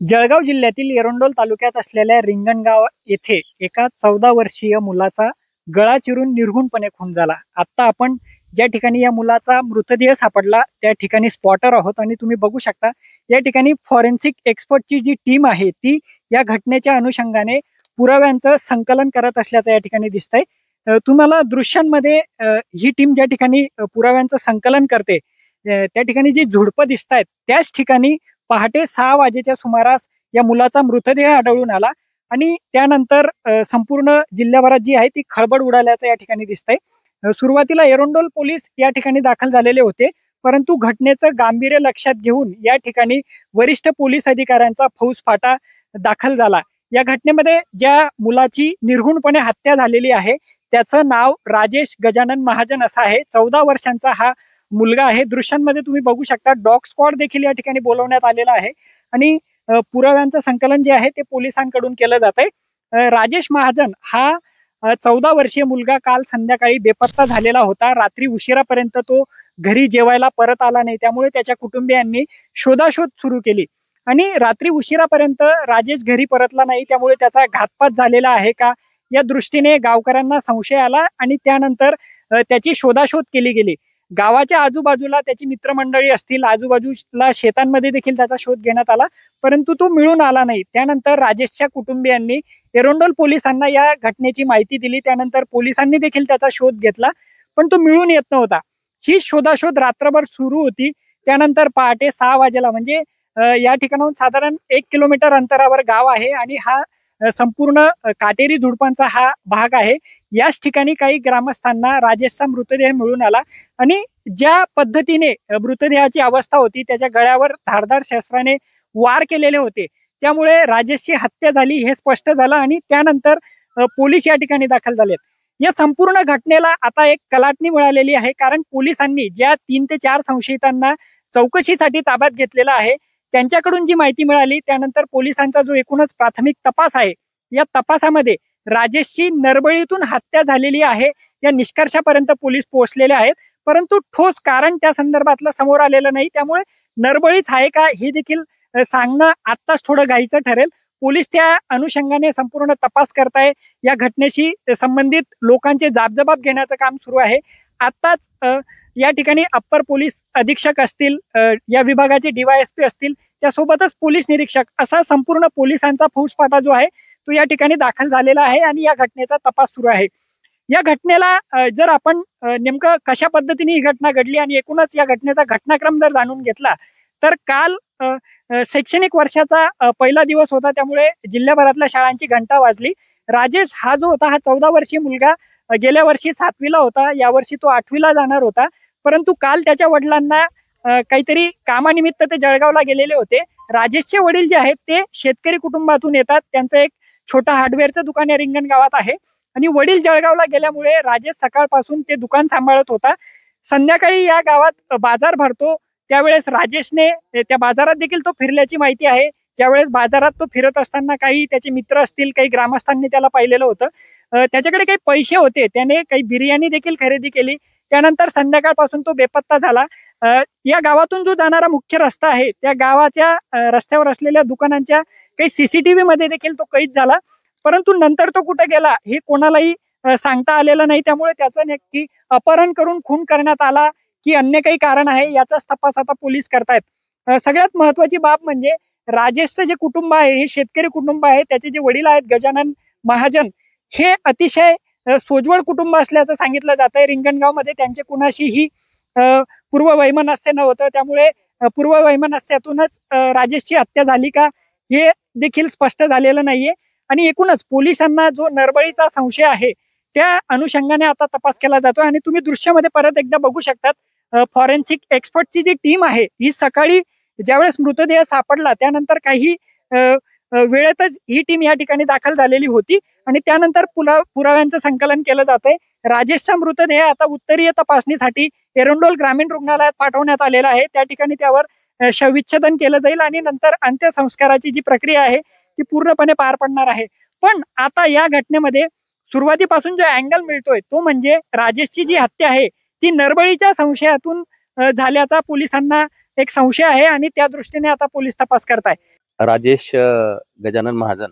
जळगाव जिल्ह्यातील एरंडोल तालुक्यात असलेल्या रिंगणगाव येथे एका 14 वर्षीय मुलाचा गळा चिरून निर्घृणपणे खून झाला। आता आपण ज्या ठिकाणी या मुलाचा मृतदेह सापडला त्या ठिकाणी स्पॉटर आहोत आणि तुम्ही बघू शकता या ठिकाणी फॉरेन्सिक एक्सपर्टची जी टीम आहे ती या घटनेच्या अनुषंगाने पुराव्यांचं संकलन करत असल्याचं या ठिकाणी दिसतंय। तुम्हाला दृश्यांमध्ये ही टीम ज्या ठिकाणी पुराव्यांचं संकलन करते त्या ठिकाणी जी झुडपं दिसतायत त्याच ठिकाणी पहाटे 6 वाजेच्या सुमारास या मुलाचा मृतदेह आढळून आला आणि त्यानंतर संपूर्ण जिल्ह्याभरात जी आहे ती खळबळ उडाल्याचं या ठिकाणी दिसतंय। सुरुवातीला एरंडोल पोलीस या ठिकाणी दाखल झालेले होते, परंतु घटनेचं गांभीर्य लक्षात घेऊन या ठिकाणी वरिष्ठ पोलीस अधिकाऱ्यांचा फौजफाटा दाखल झाला। या घटनेमध्ये ज्या मुलाची निर्घृणपणे हत्या झालेली आहे त्याचं नाव राजेश गजानन महाजन असं आहे। 14 वर्षांचा हा मुलगा आहे। दृश्यांमध्ये तुम्ही बघू शकता डॉग स्क्वॉड देखील या ठिकाणी बोलवण्यात आलेला आहे आणि पुराव्यांचं संकलन जे आहे ते पोलिसांकडून केलं जातंय। राजेश महाजन हा 14 वर्षीय मुलगा काल संध्याकाळी बेपत्ता झालेला होता। रात्री उशिरापर्यंत तो घरी जेवायला परत आला नाही, त्यामुळे त्याच्या कुटुंबियांनी शोधाशोध सुरू केली आणि रात्री उशिरापर्यंत राजेश घरी परतला नाही, त्यामुळे त्याचा घातपात झालेला आहे का या दृष्टीने गावकऱ्यांना संशय आला आणि त्यानंतर त्याची शोधाशोध केली गेली। गावाच्या आजूबाजूला त्याची मित्रमंडळी असतील, आजूबाजूला शेतांमध्ये देखील त्याचा शोध घेण्यात आला, परंतु तो मिळून आला नाही। त्यानंतर राजेशच्या कुटुंबियांनी एरंडोल पोलिसांना या घटनेची माहिती दिली। त्यानंतर पोलिसांनी देखील त्याचा शोध घेतला, पण तो मिळून येत नव्हता। ही शोधाशोध रात्रभर सुरू होती। त्यानंतर पहाटे 6 वाजेला म्हणजे या ठिकाणाहून साधारण 1 किलोमीटर अंतरावर गाव आहे आणि हा संपूर्ण काटेरी झुडपांचा हा भाग आहे। याच ठिकाणी काही ग्रामस्थांना राजेशचा मृतदेह मिळून आला आणि ज्या पद्धतीने मृतदेहाची अवस्था होती त्याच्या गळ्यावर धारदार शस्त्राने वार केलेले होते, त्यामुळे राजेशची हत्या झाली हे स्पष्ट झालं आणि त्यानंतर पोलीस या ठिकाणी दाखल झालेत। या संपूर्ण घटनेला आता एक कलाटणी मिळालेली आहे, कारण पोलिसांनी ज्या 3 ते 4 संशयितांना चौकशीसाठी ताब्यात घेतलेला आहे त्यांच्याकडून जी माहिती मिळाली त्यानंतर पोलिसांचा जो एकूणच प्राथमिक तपास आहे या तपासामध्ये राजेशची नरबळीतून हत्या झालेली आहे या निष्कर्षापर्यंत पोलीस पोहोचलेले आहेत, परंतु ठोस कारण त्या संदर्भातलं समोर आलेलं नाही। त्यामुळे नरबळीच आहे का हे देखील सांगणं आत्ताच थोडं घाईचं ठरेल। पोलीस त्या अनुषंगाने संपूर्ण तपास करताय। या घटनेशी संबंधित लोकांचे जाबजबाब घेण्याचं काम सुरू आहे। आत्ताच या ठिकाणी अप्पर पोलीस अधीक्षक असतील, या विभागाचे DYSP असतील, त्यासोबतच पोलीस निरीक्षक असा संपूर्ण पोलिसांचा फौजफाटा जो आहे तो या ठिकाणी दाखल झालेला आहे आणि या घटनेचा तपास सुरू आहे। या घटनेला जर आपण नेमकं कशा पद्धतीने ही घटना घडली आणि एकूणच या घटनेचा घटनाक्रम जर जाणून घेतला तर काल शैक्षणिक वर्षाचा पहिला दिवस होता, त्यामुळे जिल्ह्याभरातल्या शाळांची घंटा वाजली। राजेश हा जो होता हा 14 वर्षीय मुलगा गेल्या वर्षी 7वीला होता, यावर्षी तो 8वीला जाणार होता, परंतु काल त्याच्या वडिलांना काहीतरी कामानिमित्त ते जळगावला गेलेले होते। राजेशचे वडील जे आहेत ते शेतकरी कुटुंबातून येतात, त्यांचं एक छोटं हार्डवेअरचं दुकान या रिंगण गावात आहे आणि वडील जळगावला गेल्यामुळे राजेश सकाळपासून ते दुकान सांभाळत होता। संध्याकाळी या गावात बाजार भरतो, त्यावेळेस राजेशने त्या बाजारात देखील तो फिरल्याची माहिती आहे। ज्यावेळेस बाजारात तो फिरत असताना काही त्याचे मित्र असतील, काही ग्रामस्थांनी त्याला पाहिलेलं होतं। त्याच्याकडे काही पैसे होते, त्याने काही बिर्याणी देखील खरेदी केली। त्यानंतर संध्याकाळपासून तो बेपत्ता झाला। या गावातून जो जाणारा मुख्य रस्ता आहे त्या गावाच्या रस्त्यावर असलेल्या दुकानांच्या काही CCTV मध्ये देखील तो कैद झाला, परंतु नंतर तो कुठे गेला हे कोणालाही सांगता आलेलं नाही। त्यामुळे त्याचं नक्की अपहरण करून खून करण्यात आला की अन्य काही कारण आहे याचाच तपास आता पोलीस करतायत। सगळ्यात महत्वाची बाब म्हणजे राजेशचं जे कुटुंब आहे हे शेतकरी कुटुंब आहे। त्याचे जे वडील आहेत गजानन महाजन हे अतिशय सोज्वळ कुटुंब असल्याचं सांगितलं जात आहे। रिंगणगावमध्ये त्यांचे कुणाशीही पूर्ववैमनस्य नव्हतं, त्यामुळे पूर्ववैमनस्यातूनच राजेशची हत्या झाली का हे देखील स्पष्ट झालेलं नाहीये आणि एकूणच पोलिसांना जो नरबळीचा संशय आहे त्या अनुषंगाने आता तपास केला जातो आणि तुम्ही दृश्यामध्ये परत एकदा बघू शकतात फॉरेन्सिक एक्सपर्टची जी टीम आहे ही सकाळी ज्यावेळेस मृतदेह सापडला त्यानंतर काही वेळेतच ही टीम या ठिकाणी दाखल झालेली होती आणि त्यानंतर पुराव्यांचं संकलन केलं जातंय। राजेशचा मृतदेह आता उत्तरीय तपासणीसाठी एरंडोल ग्रामीण रुग्णालयात पाठवण्यात आलेला आहे। त्या ठिकाणी त्यावर शवविच्छेदन केलं जाईल आणि नंतर अंत्यसंस्काराची जी प्रक्रिया आहे ती पूर्णपणे पार पडणार आहे। पण आता या घटनेमध्ये सुरुवातीपासून जो अँगल मिळतोय तो म्हणजे राजेशची जी हत्या आहे ती नरबळीच्या संशयातून झाल्याचा पोलिसांना एक संशय आहे आणि त्या दृष्टीने आता पोलीस तपास करताय। राजेश गजानन महाजन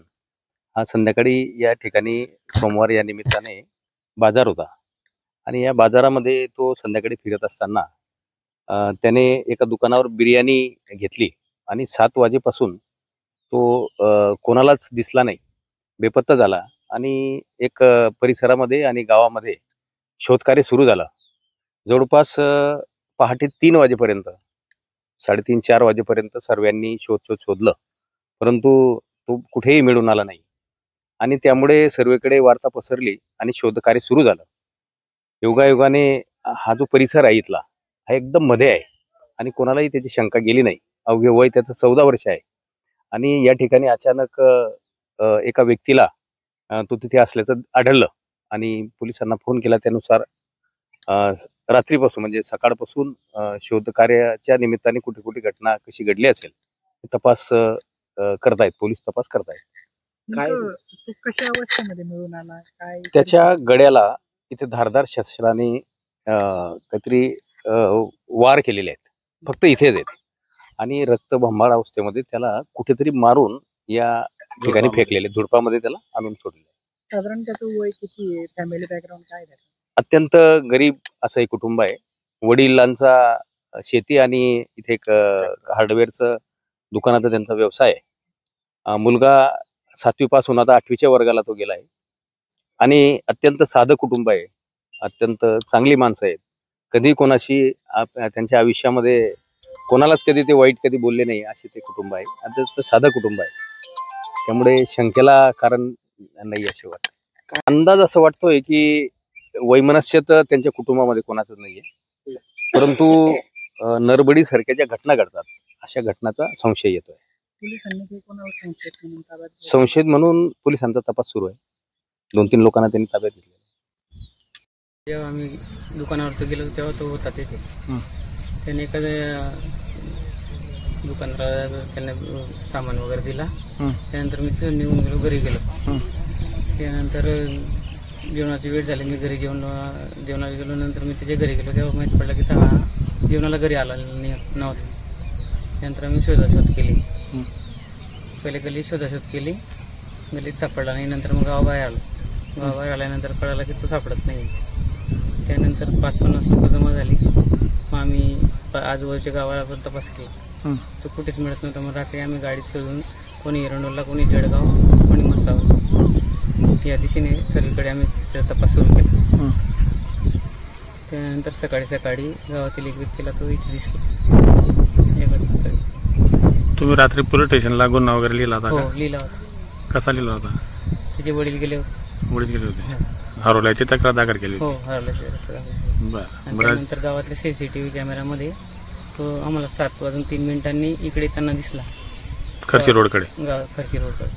हा संध्याकाळी या ठिकाणी सोमवार या निमित्ताने बाजार होता आणि या बाजारामध्ये तो संध्याकाळी फिरत असताना त्याने एका दुकानावर बिर्याणी घेतली आणि 7 वाजेपासून तो कोणालाच दिसला नाही, बेपत्ता झाला आणि एक परिसरामध्ये आणि गावामध्ये शोधकार्य सुरू झालं. जवळपास पहाटे 3 वाजेपर्यंत 3:30-4 वाजेपर्यंत सर्वांनी शोधलं, परंतु तो कुठेही मिळून आला नाही आणि त्यामुळे सर्वेकडे वार्ता पसरली आणि शोधकार्य सुरू झालं. योगायोगाने हा जो परिसर आहे इथला हा एकदम मध्ये आहे आणि कोणालाही त्याची शंका गेली नाही. अवघे वय त्याचं 14 वर्ष आहे आणि या ठिकाणी अचानक एका व्यक्तीला तो तिथे असल्याचं आढळलं आणि पोलिसांना फोन केला. त्यानुसार रात्रीपासून म्हणजे सकाळपासून शोधकार्याच्या निमित्ताने कुठे कुठे घटना कशी घडली असेल तपास करतायत, पोलीस तपास करतायत. काय कशा अवस्थेमध्ये मिळून आला, काय त्याच्या गड्याला इथे धारदार शस्त्राने काहीतरी वार केलेले आहेत, फक्त इथेच आहेत आणि रक्तबंबाळ अवस्थेमध्ये त्याला कुठेतरी मारून या ठिकाणी फेकलेले, झुडपामध्ये त्याला आणून सोडले. साधारण त्याचं वय किती आहे, फॅमिली बॅकग्राऊंड काय आहे? अत्यंत गरीब असं एक कुटुंब आहे. वडिलांचा शेती आणि इथे एक हार्डवेअरचं दुकानाचा त्यांचा व्यवसाय आहे. मुलगा 7वी पास होऊन आता 8वीच्या वर्गाला तो गेलाय आणि अत्यंत साधं कुटुंब आहे. अत्यंत चांगली माणसं आहेत. कधी कोणाशी त्यांच्या आयुष्यामध्ये कोणालाच कधी ते वाईट कधी बोलले नाही असे ते कुटुंब आहे. अत्यंत साधं कुटुंब आहे. त्यामुळे शंकेला कारण नाही असे वाटतं. अंदाज असं वाटतोय की वैमनस्य तर त्यांच्या कुटुंबामध्ये कोणाचंच नाहीये, परंतु नरबडी सारख्या ज्या घटना घडतात अशा घटनाचा संशय येतोय. संशयित म्हणून पोलिसांचा तपास सुरू आहे. 2-3 लोकांना त्यांनी ताब्यात घेतले. जेव्हा आम्ही दुकानावर गेलो तेव्हा तो होता तिथे. त्याने एखाद्या दुकानदाराला त्याने सामान वगैरे दिला. त्यानंतर मी निघून गेलो, घरी गेलो. त्यानंतर जेवणाची वेळ झाली, मी घरी जेवणाला गेलो. नंतर मी त्याच्या घरी गेलो तेव्हा माहीत पडलं की हा जेवणाला घरी आला नव्हता. त्यानंतर आम्ही शोधाशोध केली. पहिले गल्लीत शोधाशोध केली, गल्लीत सापडला नाही. नंतर मग गावाबाहेर आलो. गावाबाहेर आल्यानंतर कळालं की तो सापडत नाही. त्यानंतर 5-50 लोक जमा झाली. मग आम्ही आजूबाजूच्या गावाला पण तपास केला, तो कुठेच मिळत नव्हता. मग रात्री आम्ही गाडी शोधून कोणी एरंडोला, कोणी जळगाव, कोणी मसाव या दिशेने सगळीकडे आम्ही तपास सुरू केला. त्यानंतर सकाळी गावातील एक व्यक्तीला तो इथे दिसला. तुम्ही रात्री पोलीस स्टेशनला गुन्हा वगैरे लिहिला होता? हो, लिहिला होता. कसा लिहिला होता? त्याचे वडील गेले होते. हरवल्याची तक्रार दाखल केली? हो, हरवल्याची तक्रार. त्यानंतर गावातल्या CCTV कॅमेरामध्ये तो आम्हाला 7:03 इकडे त्यांना दिसला, खर्ची रोडकडे. खर्ची रोडकडे.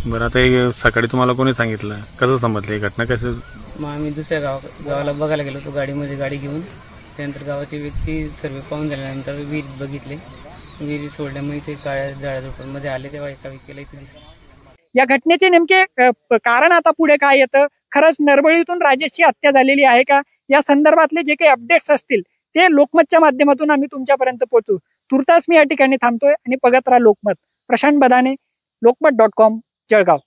बरं, आता सकाळी तुम्हाला कोणी सांगितलं, कसं समजलं ही घटना? कसं? मग आम्ही दुसऱ्या गावाला बघायला गेलो. तो गाडीमध्ये गाडी घेऊन. त्यानंतर गावाची व्यक्ती सर्वे पाहून झाल्यानंतर विहीर बघितले. विहीर सोडल्यामुळे ते काळ्या जाळ्या झोपडमध्ये आले तेव्हा एका व्यक्तीला इथे दिसलं. या घटनेचे नेमके कारण आता पुढे काय येतं, खरंच नरबळीतून राजेशची हत्या झालेली आहे का, या संदर्भातले जे काही अपडेट्स असतील ते लोकमतच्या माध्यमातून आम्ही तुमच्यापर्यंत पोहोचू. तुर्तास मी या ठिकाणी थांबतोय आणि बघत राहा लोकमत. प्रशांत बदाने, lokmat.com, जळगाव.